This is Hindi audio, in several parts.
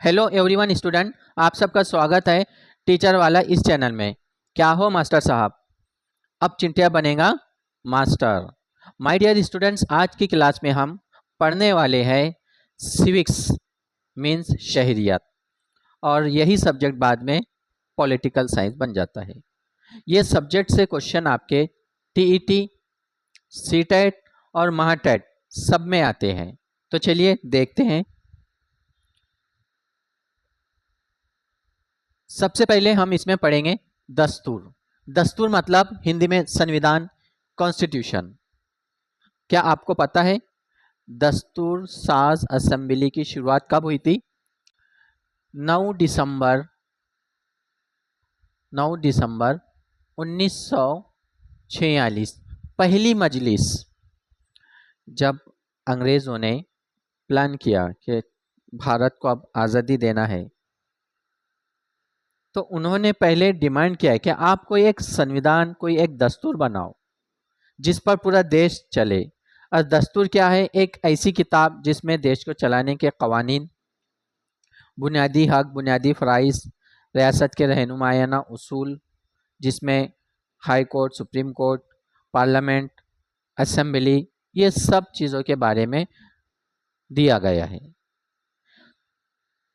हेलो एवरीवन स्टूडेंट, आप सबका स्वागत है टीचर वाला इस चैनल में। क्या हो मास्टर साहब, अब चिंटिया बनेगा मास्टर। माय डियर स्टूडेंट्स, आज की क्लास में हम पढ़ने वाले हैं सिविक्स मीन्स शहरियत, और यही सब्जेक्ट बाद में पॉलिटिकल साइंस बन जाता है। ये सब्जेक्ट से क्वेश्चन आपके टीईटी, सीटेट और महाटेट सब में आते हैं। तो चलिए देखते हैं। सबसे पहले हम इसमें पढ़ेंगे दस्तूर। दस्तूर मतलब हिंदी में संविधान, कॉन्स्टिट्यूशन। क्या आपको पता है दस्तूर साज असेंबली की शुरुआत कब हुई थी? 9 दिसंबर 1946। पहली मजलिस, जब अंग्रेजों ने प्लान किया कि भारत को अब आज़ादी देना है, तो उन्होंने पहले डिमांड किया है कि आप कोई एक संविधान, कोई एक दस्तूर बनाओ जिस पर पूरा देश चले। और दस्तूर क्या है? एक ऐसी किताब जिसमें देश को चलाने के कवानीन, बुनियादी हक, बुनियादी फ़राइज़, रियासत के रहनुमायाना उसूल, जिसमें high court, supreme court, parliament, assembly, ये सब चीज़ों के बारे में दिया गया है।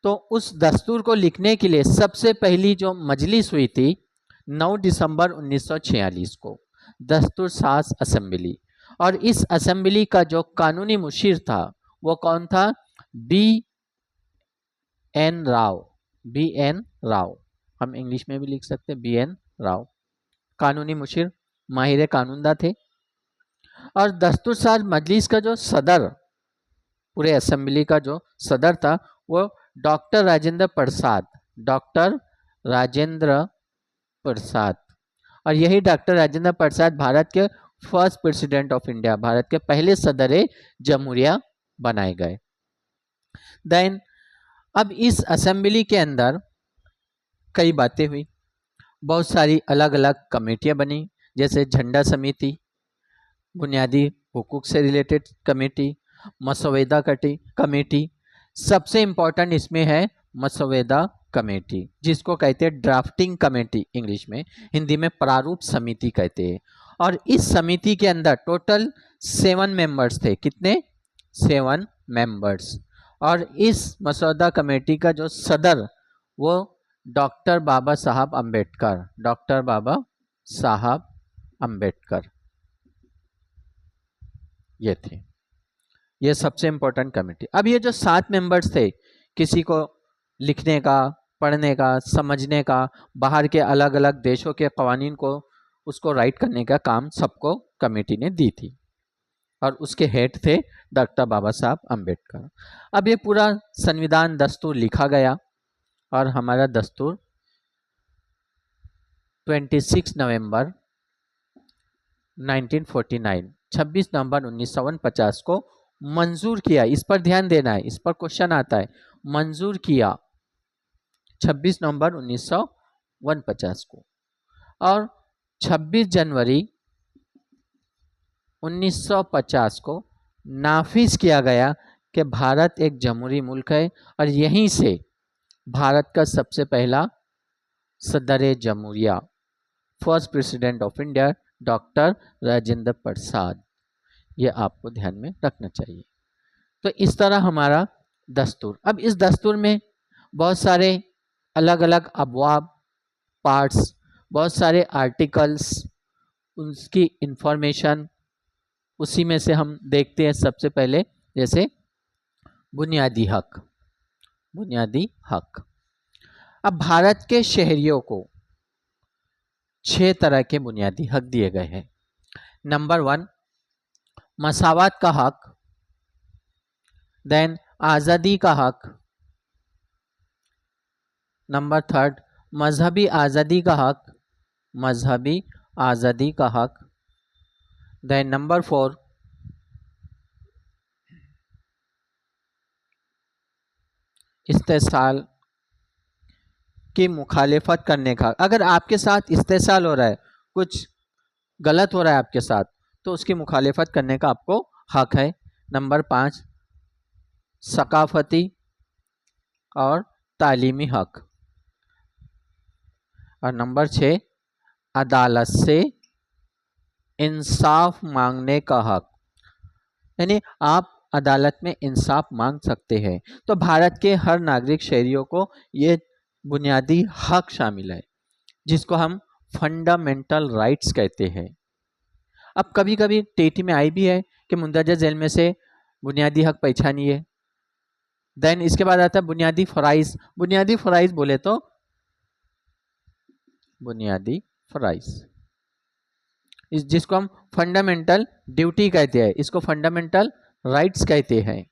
तो उस दस्तूर को लिखने के लिए सबसे पहली जो मजलिस हुई थी 9 दिसंबर 1946 को, दस्तूर साज असेंबली। और इस असेंबली का जो कानूनी मुशीर था वो कौन था? बी.एन. राव। बी.एन. राव, हम इंग्लिश में भी लिख सकते हैं बी.एन. राव। कानूनी मुशीर, माहिर कानूनदा थे। और दस्तूर साज मजलिस का जो सदर, पूरे असेंबली का जो सदर था, वो डॉक्टर राजेंद्र प्रसाद। डॉक्टर राजेंद्र प्रसाद। और यही डॉक्टर राजेंद्र प्रसाद भारत के first president of India, Bharat के पहले सदर जमहूरिया बनाए गए। देन अब इस असेंबली के अंदर कई बातें हुई, बहुत सारी अलग अलग कमेटियां बनी, जैसे झंडा समिति, बुनियादी हुकूक से रिलेटेड कमेटी, मसौदा कमेटी। सबसे इम्पोर्टेंट इसमें है मसौदा कमेटी, जिसको कहते हैं ड्राफ्टिंग कमेटी इंग्लिश में, हिंदी में प्रारूप समिति कहते हैं। और इस समिति के अंदर टोटल 7 मेंबर्स थे। कितने? 7 मेंबर्स। और इस मसौदा कमेटी का जो सदर वो डॉक्टर बाबा साहब अम्बेडकर। डॉक्टर बाबा साहब अम्बेडकर ये थे। ये सबसे इंपॉर्टेंट कमेटी। अब ये जो 7 मेंबर्स थे, किसी को लिखने का, पढ़ने का, समझने का, बाहर के अलग अलग देशों के कवानीन को उसको राइट करने का काम सबको कमेटी ने दी थी। और उसके हेड थे डॉक्टर बाबा साहब अम्बेडकर। अब ये पूरा संविधान दस्तूर लिखा गया, और हमारा दस्तूर 26 नवंबर 1949, 26 नवंबर 1949 को मंजूर किया। इस पर ध्यान देना है, इस पर क्वेश्चन आता है। मंजूर किया 26 नवंबर 1949 को। और 26 जनवरी 1950 को नाफिज किया गया कि भारत एक जमहूरी मुल्क है, और यहीं से भारत का सबसे पहला सदर जमहूरिया, first president of India, doctor Rajendra Prasad. ये आपको ध्यान में रखना चाहिए। तो इस तरह हमारा दस्तूर। अब इस दस्तूर में बहुत सारे अलग अलग अबवाब, पार्ट्स, बहुत सारे आर्टिकल्स, उसकी इंफॉर्मेशन, उसी में से हम देखते हैं। सबसे पहले जैसे बुनियादी हक। बुनियादी हक। अब भारत के शहरियों को 6 तरह के बुनियादी हक दिए गए हैं। नंबर 1, मसावत का हक। देन आज़ादी का हक। नंबर 3, मजहबी आज़ादी का हक। मजहबी आज़ादी का हक। देन नंबर 4, इस्तेसाल की मुखालिफत करने का। अगर आपके साथ इस्तेसाल हो रहा है, कुछ गलत हो रहा है आपके साथ, तो उसकी मुखालिफत करने का आपको हक है। नंबर 5, सकाफती और तालीमी हक। और नंबर 6 अदालत से इंसाफ मांगने का हक, यानी आप अदालत में इंसाफ मांग सकते हैं। तो भारत के हर नागरिक शहरियों को ये बुनियादी हक शामिल है, जिसको हम फंडामेंटल राइट्स कहते हैं। अब कभी कभी टेटी में आई भी है कि मुंदरजा जेल में से बुनियादी हक पहचानिए। देन इसके बाद आता है बुनियादी फराइज। बुनियादी फराइज बोले तो बुनियादी फराइज जिसको हम फंडामेंटल ड्यूटी कहते हैं, इसको फंडामेंटल राइट्स कहते हैं।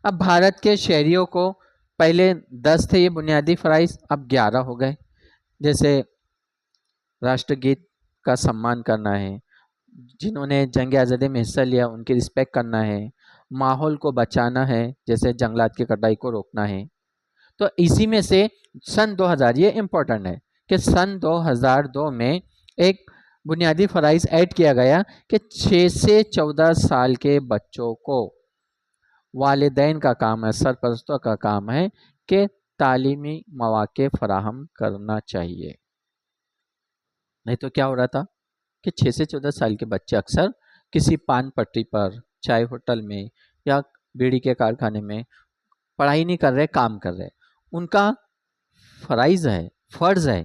अब भारत के शहरियों को पहले 10 थे ये बुनियादी फराइज, अब 11 हो गए। जैसे राष्ट्रगीत का सम्मान करना है, जिन्होंने जंग आज़ादी में हिस्सा लिया उनकी रिस्पेक्ट करना है, माहौल को बचाना है, जैसे जंगलात की कटाई को रोकना है। तो इसी में से सन 2000, ये इम्पोर्टेंट है कि सन 2002 में एक बुनियादी फराइज ऐड किया गया कि 6 से 14 साल के बच्चों को वालिदैन का काम है, सरपरस्तों का काम है कि तालीमी मौके फराहम करना चाहिए। नहीं तो क्या हो रहा था कि 6 से 14 साल के बच्चे अक्सर किसी पान पट्टी पर, चाय होटल में या बीड़ी के कारखाने में पढ़ाई नहीं कर रहे, काम कर रहे। उनका फराइज है, फर्ज है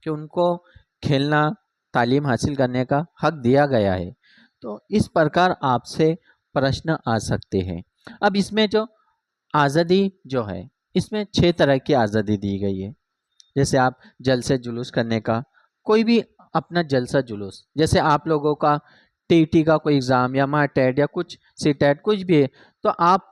कि उनको खेलना, तालीम हासिल करने का हक दिया गया है। तो इस प्रकार आपसे प्रश्न आ सकते हैं। अब इसमें जो आज़ादी जो है, इसमें 6 तरह की आज़ादी दी गई है। जैसे आप जलसे जुलूस करने का, कोई भी अपना जलसा जुलूस, जैसे आप लोगों का टीटी का कोई एग्ज़ाम या माटेट या कुछ सीटेट कुछ भी है, तो आप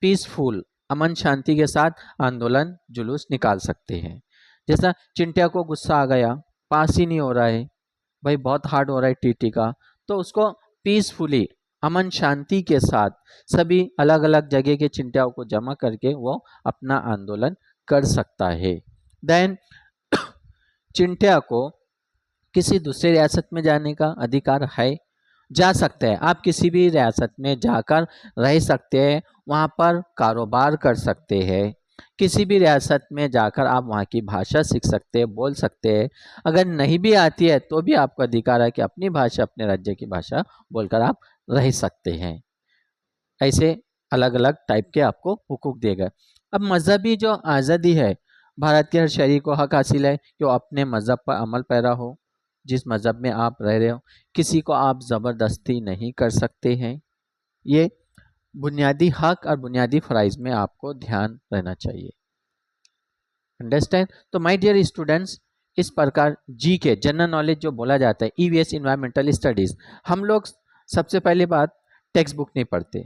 पीसफुल, अमन शांति के साथ आंदोलन जुलूस निकाल सकते हैं। जैसा चिंटिया को गुस्सा आ गया, पास ही नहीं हो रहा है भाई, बहुत हार्ड हो रहा है टीटी का, तो उसको पीसफुली, अमन शांति के साथ सभी अलग अलग जगह के चिंटियाओं को जमा करके वो अपना आंदोलन कर सकता है। देन चिंटिया को किसी दूसरी रियासत में जाने का अधिकार है, जा सकते हैं। आप किसी भी रियासत में जाकर रह सकते हैं, वहाँ पर कारोबार कर सकते हैं। किसी भी रियासत में जाकर आप वहाँ की भाषा सीख सकते हैं, बोल सकते हैं। अगर नहीं भी आती है तो भी आपको अधिकार है कि अपनी भाषा, अपने राज्य की भाषा बोलकर आप रह सकते हैं। ऐसे अलग अलग टाइप के आपको हुकूक दिए गए। अब मजहबी जो आज़ादी है, भारत के हर शहरी को हक हासिल है कि वो अपने मज़हब पर अमल पैरा हो, जिस मज़हब में आप रह रहे हो। किसी को आप ज़बरदस्ती नहीं कर सकते हैं। ये बुनियादी हक और बुनियादी फ़राइज़ में आपको ध्यान रहना चाहिए। अंडरस्टैंड? तो माय डियर स्टूडेंट्स, इस प्रकार जी के जनरल नॉलेज जो बोला जाता है, ईवीएस इन्वायरमेंटल स्टडीज़, हम लोग सबसे पहली बात टेक्स्ट बुक नहीं पढ़ते।